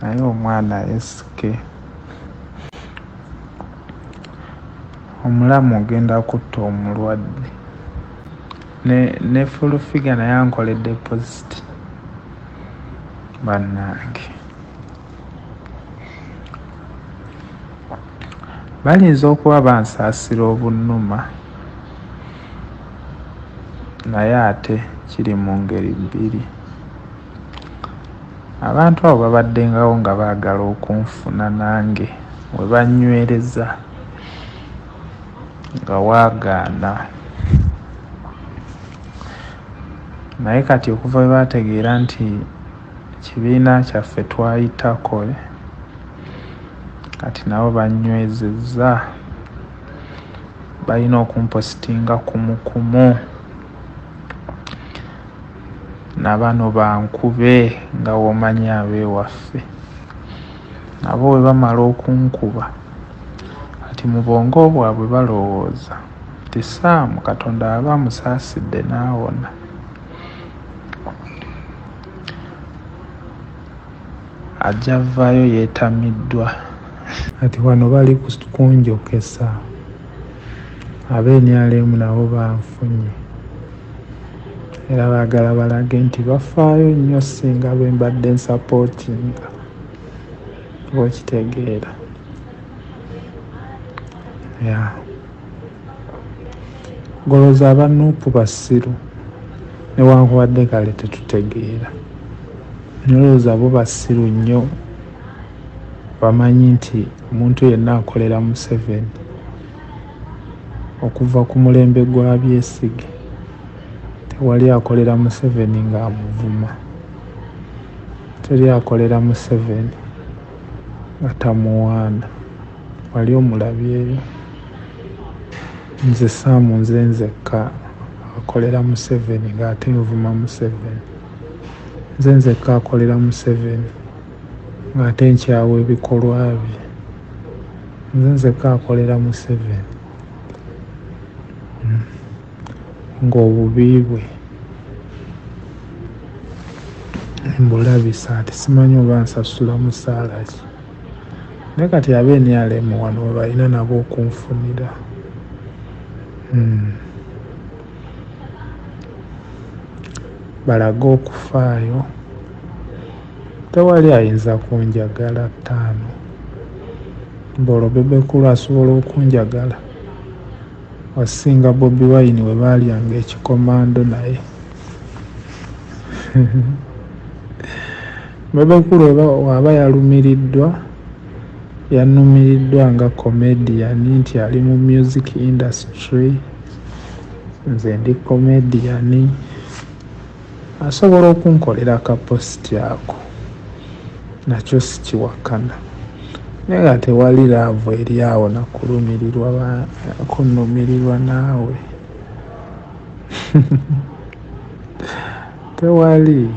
naye omwana SK omulamu ogenda kutta omulwadde ne full figure naye ankole deposit bannange. Balinza okuba bansaasira obunnuma naye ate kiri mu ngeri bbiri. Abantu abo babaddengawo nga baagala okunfuna nange we banywereza nga waagaana, naye kati okuva we bategeera nti ekibiina kyaffe twayitako kati nabo banywezezza, balina okumpositinga kumukumu nabano bankube nga womanyi ab'ewaffe. Nabo we bamala okunkuba kati mu bwongo bwabwe balowooza nti Saamu Katonda aba amusaasidde n'awona. Ajja avaayo yeetamiddwa. Kati wano bali kunjokesa, ab'NRM nabo banfunye era baagala balage nti bafaayo nnyo singa be mbadde nsapootinga. Okitegeera golooza abanuupu basiru newankubadde kale tetutegeera, nolowooza bo basiru nnyo, bamanyi nti omuntu yenna akolera Museveni okuva ku mulembe gwa Byesige. Tewali akolera Museveni ng'amuvuma, teri akolera Museveni nga tamuwaana. Wali omulabyeyo? Nze Saamu nzekka akolera Museveni ng'ate nvuma Museveni. Nze nzekka akolera Museveni ng'ate nkyawa ebikolwa bye. Nze nzekka akolera Museveni ng'obubi bwe mbulabisa. Ati simanyi oba nsasula musaala ki, naye kati ab'NRM wano we balina nabo okunfunira. Balage okufaayo. Tewali ayinza kunjagala ttaano. Mbolo Bebe kulu asobola okunjagala wasinga Bobi Wine we baalyanga ekikomando naye. Bebe kulu waba yalumiriddwa, yanumiriddwa nga comedian nti ali mu music industry, nze ndi comedian, asobola okunkolera kapositi ako, nakyo sikiwakana. Naye nga tewali laavu eri awo kunumirirwa naawe. Tewali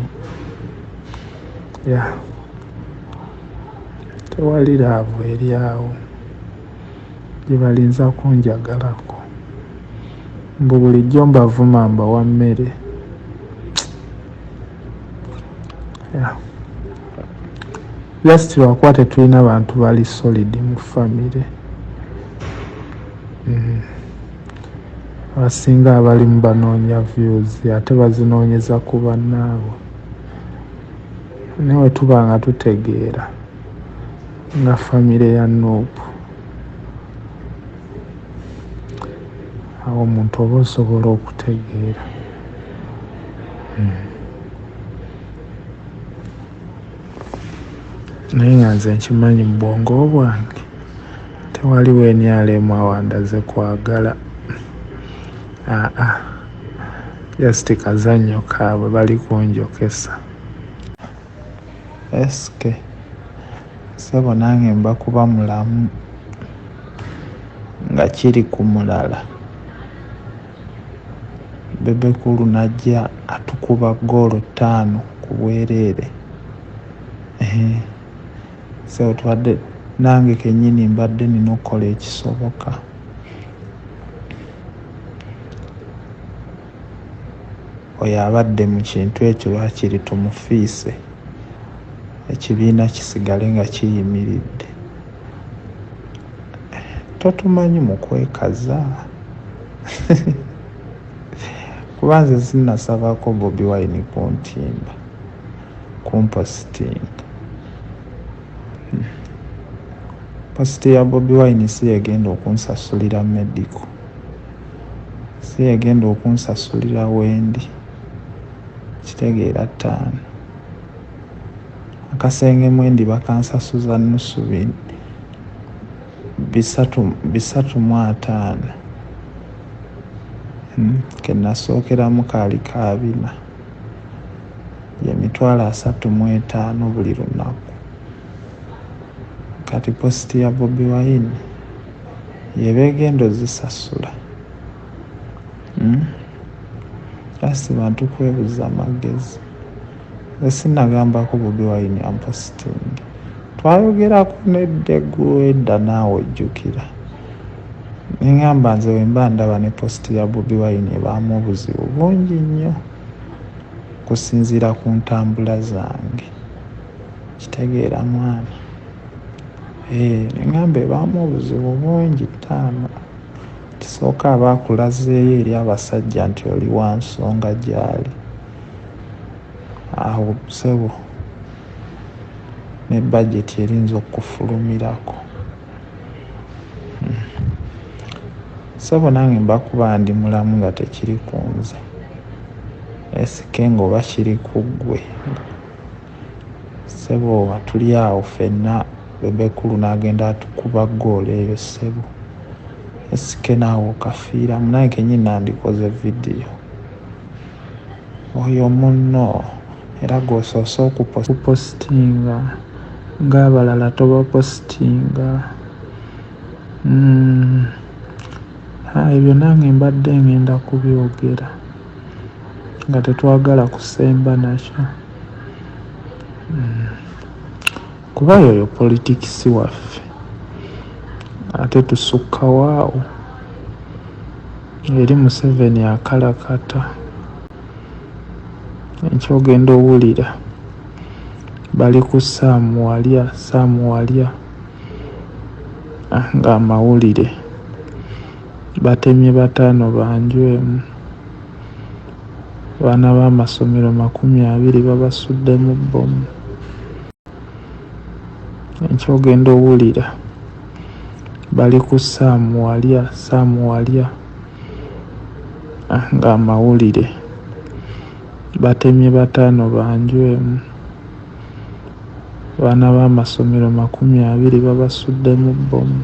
tewali laavu eri awo gye balinza kunjagalako. Mbu bulijjo mbavuma mbawa mmere. Just lwakuba tetulina bantu bali solid mu famire. Abasinga abalimu banoonya views ate bazinoonyeza ku bannaabwe. Naye tuba nga tutegeera nga famire ya Nuupu, awo omuntu oba osobola okutegeera. Naye nga nze nkimanyi mu bwongo bwange tewali NRM awandaze kwagala. Just kazannyo kaabwe bali kunjokesa. SK sebo nange mba kuba mulamu nga kiri ku mulala. Bebe kulu najja atukuba goolo 5 ku bwereere. So twadde nange kennyini mbadde nina okukola ekisoboka. Oyo abadde mu kintu ekyo lwakiri tumufiise ekibiina kisigale nga kiyimiridde. Totumanyi mu kwekaza kuba nze sinnasabako Bobi Wine kuntimba kumpositinga. Positi ya Bobi Wine si yegenda okunsasulira medical, si yegenda okunsasulira wendi, kitegeera 5. Akasenge mwendi bakansasuza nusu 350. Kenasookeramu kaali ka 4, ye 35 buli lunaku. Kati positi ya Bobi Wine yebegenda ozisasula. Asi bantu kwebuza magezi. Sinagambako Bobi Wine ampositing. Twayogerako n'eddegu edda naawe ojjukira. Nengamba nze wemba ndaba ne positi ya Bobi Wine ebaamu obuzibu bungi nnyo kusinziira ku ntambula zange. Kitegeera mwana. Nengamba ebaamu obuzibu bungi 5. Kisooka abaakulazeeyo eri abasajja nti oli wa nsonga Jaali. Awo ssebo ne bajeti erinza okufulumirako. Ssebo nange mbakuba ndi mulamu nga tekiri ku nze. Esike ng'oba kiri ku ggwe. Ssebo tuli awo ffenna Bebe kulu n'agenda atukuba ggoolo eyo ssebo. Esike naawe okafiiramu. Nange kennyini nandikoze vidiyo. Oyo munno era gw'osoose okupositinga ng'abalala tobapositinga. Ebyo nange mbadde ngenda kubyogera nga tetwagala kusemba nakyo. Kuba yoyo politikisi waffe ate tusukka waawo eri Museveni akalakata. Ekyogenda owulira bali ku saamuwalya ng'amawulire batemye 5 banjwemu. Baana b'amasomero 20 babasudde mu bbomu. Ekyogenda owulira bali ku saamuwalya ng'amawulire batemye 5 banjwemu. Baana b'amasomero 20 babasudde mu bbomu.